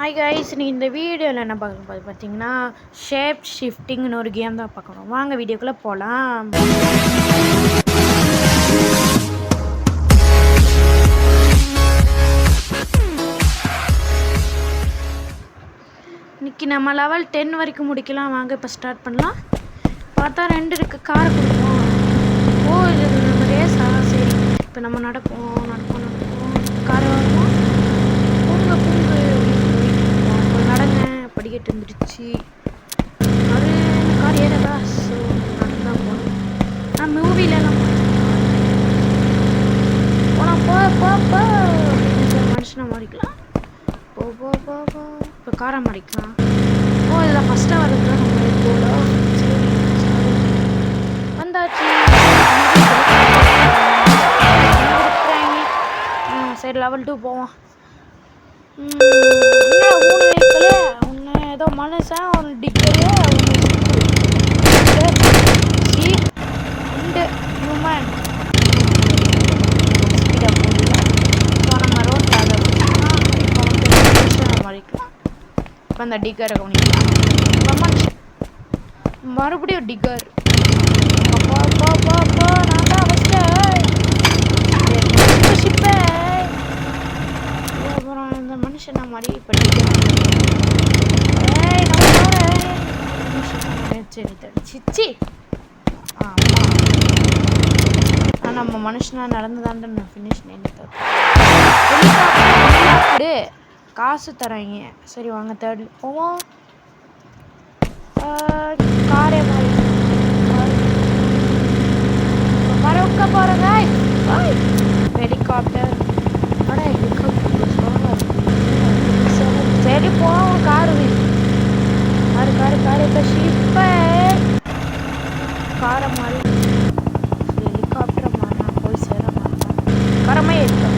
Hi guys, நீ இந்த வீடியோவில் என்ன பார்க்க பார்த்தீங்கன்னா ஷேப் ஷிஃப்டிங்னு ஒரு கேம் தான் பார்க்கணும். வாங்க வீடியோக்குள்ளே போகலாம். இன்னைக்கு நம்ம லெவல் 10 வரைக்கும் முடிக்கலாம். வாங்க இப்போ ஸ்டார்ட் பண்ணலாம். பார்த்தா 2 இருக்குது. காரை கொடுப்போம். இது நம்ம ரேஸா? சரி, இப்போ நம்ம நடப்போம். காரை வருவோம். பூங்கு நடங்க. படிக்கட்டு வந்துடுச்சு. அது கார் ஏறதா? ஸோ நடந்தான் போகணும். நான் மூவிலலாம் போகலாம். போ மனுஷனை மாறிக்கலாம். போ இப்போ காரை மாறிக்கலாம். இதில் ஃபஸ்ட்டாக வர்றது தான் நம்ம போகலாம். சரி வந்தாச்சு. சரி லெவல் 2 போவோம். ஏதோ மனுஷன் ஒரு டிக்கரு உண்டு ஹியூமன் நம்ம ரோட்டில் மறிக்கலாம். இப்போ அந்த டிக்கரை கவனிக்கலாம். மறுபடியும் டிக்கர். நான் தான் அப்புறம் இந்த மனுஷனை மாதிரி இப்போ சிச்சி நம்ம மனுஷனா நடந்துதான்ட்டு ஃபினிஷ் நினைத்து காசு தராங்க. சரி வாங்க தேர்ட் போவோம். காரே மாதிரி பறக்க போகிறோங்க. ஹெலிகாப்டர். சரி போவோம். காரு இப்போ ஷிப்பை காரை மாதிரி ஹெலிகாப்டர் மாதிரி நான் போய் சேர மாட்டேன். கரமே இருக்கும்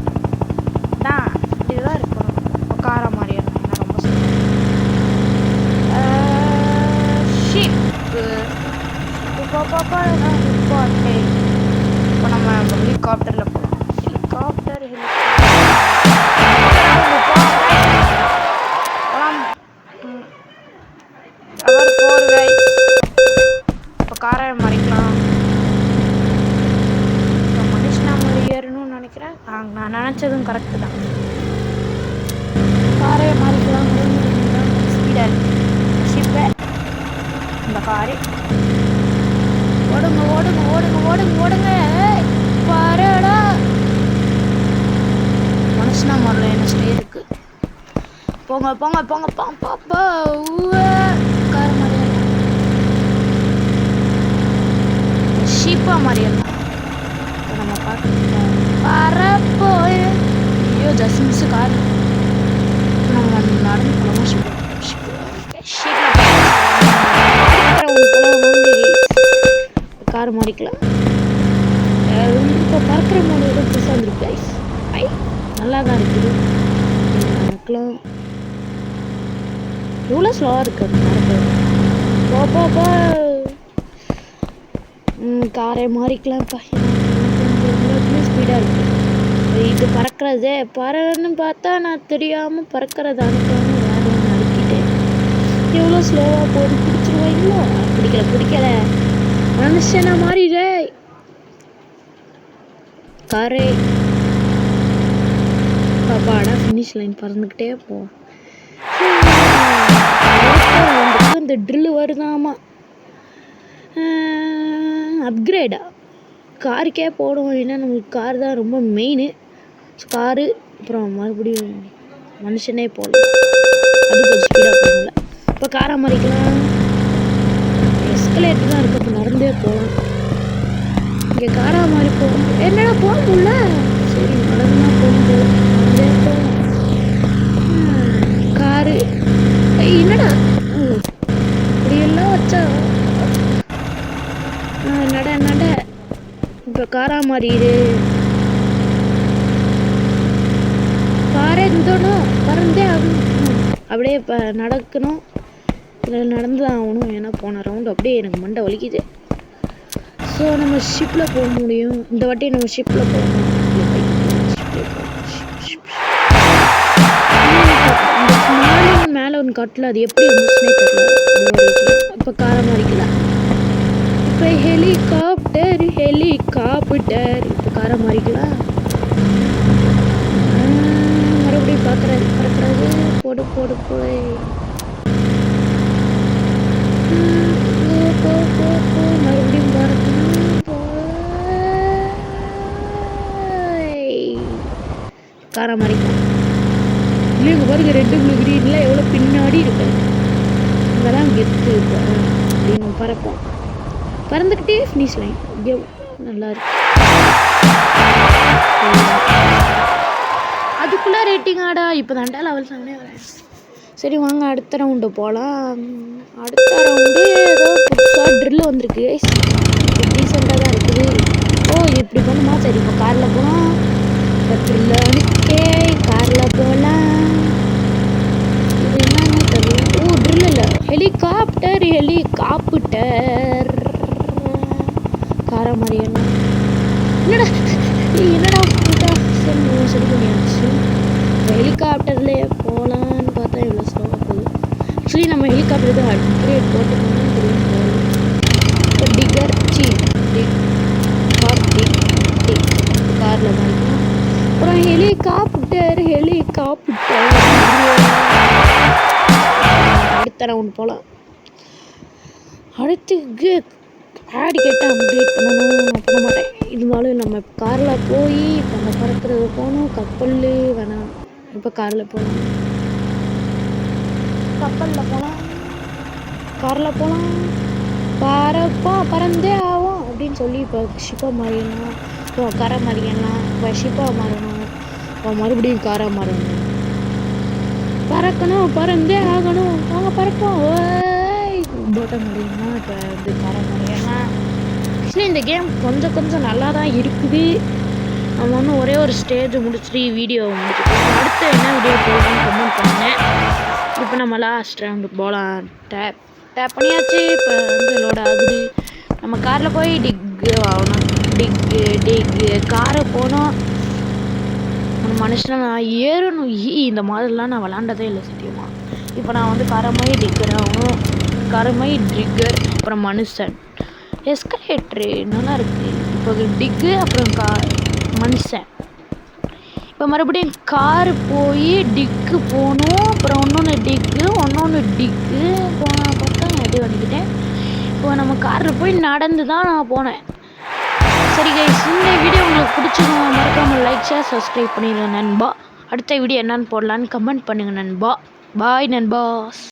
தான் இதுதான் இருக்கணும். இப்போ காரை மாதிரி என்ன ரொம்ப ஷிப்பு. இப்போ நம்ம ஹெலிகாப்டரில் போகலாம். ஹெலிகாப்டர் இப்போ காரை மறைக்கலாம். இப்போ மனுஷனா மாதிரி ஏறணும்னு நினைக்கிறேன். நான் நினச்சதும் கரெக்டு தான். காரை மறைக்கலாம். ஸ்பீடாக இருக்கு ஷிப்பை. இந்த காரை ஓடுங்க பாருடா. மனுஷனா மாதிரில என்ன ஸ்டே இருக்கு. போங்க கார் மாதிரி ஷீப்பா மாதிரியெல்லாம் நம்ம பார்க்கலாம். பரப்போய் ஐயோ ஜஸ்ட் மிஸ் கார். நம்ம நடந்து போகலாமா? கார் மாறிக்கலாம். இப்போ பறக்கிற மாதிரி ஏதோ புதுசாக வந்துருக்கு கைஸ். நல்லா தான் இருக்குது. நடக்கலாம். எவ்வளோ ஸ்லோவாக இருக்குது நடக்கிறது. காரை மாறிக்கலாம்ப்பா. ஸ்பீடாக இருக்குது. இது பறக்கிறதே பறன்னு பார்த்தா நான் தெரியாமல் பறக்கிறது அனுக்காமல் வேறு ஒன்று அடிக்கிட்டேன். எவ்வளோ ஸ்லோவாக போகுது. பிடிச்சிருவாங்களோ? பிடிக்கல மனுஷனா மாறிடே. காரே பாப்பாடா ஃபினிஷ் லைன் பறந்துக்கிட்டே போவோம். இந்த ட்ரில்லு வருதாமா. அப்கிரேடா காருக்கே போடுவோம். ஏன்னா நம்மளுக்கு கார் தான் ரொம்ப மெயின். காரு அப்புறம் மறுபடியும் மனுஷனே போகலாம். அது கொஞ்சம் ஸ்பீடாக போகல. இப்போ காரை மறிக்கலாம். எஸ்கலேட்டர் தான் இருக்குது. இப்போ நடந்தே போகலாம். இங்கே காரா மாதிரி போகும். என்னடா போக முடியல. சரி நடந்துனா போகும். நடந்தே போகலாம். காரு என்னடா இப்படியெல்லாம் வச்சா நட இப்போ காரா மாறிடு. காரே இருந்தோம் பறந்தே ஆகணும். அப்படியே இப்போ நடக்கணும். இதில் நடந்து தான் ஆகணும். ஏன்னா போன ரவுண்டு அப்படியே எனக்கு மண்டை வலிக்குது. ஸோ நம்ம ஷிப்பில் போக முடியும். இந்த வாட்டி நம்ம ஷிப்பில் போகணும். இந்த அவன் காட்டில் அது எப்படி வந்துச்சுனே தெரியல. இப்போ காரை மாறிக்கலாம். இப்போ ஹெலிகாப்டர் இப்போ காரை மாறிக்கலாம். மறுபடியும் பார்க்குறாரு போடு போய் மறுபடியும் காரை மாறிக்கலாம். இல்லைங்க பாருங்க, ரெட்டு ப்ளூ கிரீன்லாம் எவ்வளோ பின்னாடி இருக்கு. இங்கெல்லாம் கெத்து அப்படின்னு பறந்துக்கிட்டே ஃபினிஷ் லைன். நல்லா இருக்கு. அதுக்குள்ளே ரேட்டிங் ஆடா. இப்போ தாண்டா லெவல் 7 வரேன். சரி வாங்க அடுத்த ரவுண்டு போகலாம். அடுத்த ரவுண்டு ஏதோ புதுசாக ட்ரில் வந்திருக்கு. டீசெண்டாக தான் இருக்குது. ஓ இப்படி போகணுமா? சரி இப்போ காரில் போகலாம். இப்போ ட்ரில் வந்துக்கே காரில் போகலாம். இது என்னன்னு தெரியல. ஓ ட்ரில் இல்லை, ஹெலிகாப்டர் காரை மாதிரி என்னடா சரி பண்ணியாச்சு. ஹெலிகாப்டர்லேயே போகலான்னு பார்த்தா இவ்வளோ ஸ்லோவாக போகுது. ஆக்சுவலி நம்ம ஹெலிகாப்டருக்கு அப்கிரேட் போட்டுக்கணும்னு தெரியும். இப்போ டிகர் காரில் வாங்கிக்கலாம். அப்புறம் ஹெலிகாப்டர் அடுத்த ரவுண்ட் போகலாம். அடுத்து ஆடி கேட்டால் அப்கிரேட் பண்ணணும். நான் பண்ண மாட்டேன். இருந்தாலும் நம்ம காரில் போய் இப்போ நம்ம பறக்கிறது போகணும். கப்பல் வேணாம். இப்போ காரில் போகலாம். கப்பலில் போகலாம். காரில் போகலாம். பறந்தே ஆகும் அப்படின்னு சொல்லி இப்போ ஷிப்பாக மாறிடலாம். இப்போ காரை மாறிடலாம். இப்போ ஷிப்பாக மாறணும். இப்போ மறுபடியும் காரை மாறணும். பறக்கணும், பறந்தே ஆகணும். வாங்க பறப்போம். போட்ட முடியுமா? இப்போ வந்து காரை மாறிடலாம். ஆக்சுவலி இந்த கேம் கொஞ்சம் நல்லா தான் இருக்குது. நம்ம ஒன்று ஒரே ஒரு ஸ்டேஜ் முடிச்சுட்டு வீடியோ முடிச்சுட்டு அடுத்து என்ன வீடியோ போடலாம்னு கமெண்ட் பண்ணேன். இப்போ நம்ம லாஸ்ட் ரவுண்டு போகலாம். டேப் பண்ணியாச்சு. இப்போ வந்து லோட் ஆகுது. நம்ம காரில் போய் டிக்கு ஆகணும். டிக்கு காரை போகணும். ஒரு மனுஷனை நான் ஏறணும். இந்த மாதிரிலாம் நான் விளாண்டதே இல்லை சத்தியமாக. இப்போ நான் வந்து காரமாயி டிக்கர் ஆகணும். காரமாயி ட்ரிக்கர் அப்புறம் மனுஷன் எஸ்கலேட்ரு நல்லா இருக்குது. இப்போ டிக்கு அப்புறம் மனுஷன். இப்போ மறுபடியும் காரு போய் டிக்கு போகணும். அப்புறம் இன்னொன்று டிக்கு போனால் பார்த்தா எது பண்ணிக்கிட்டேன். இப்போ நம்ம காரில் போய் நடந்து தான் நான் போனேன். சரி கைஸ், இந்த வீடியோ உங்களுக்கு பிடிச்சிருந்தா மறக்காமல் லைக் ஷேர் சப்ஸ்கிரைப் பண்ணிடுங்க நண்பா. அடுத்த வீடியோ என்னன்னு போடலான்னு கமெண்ட் பண்ணுங்கள் நண்பா. பாய் நண்பாஸ்.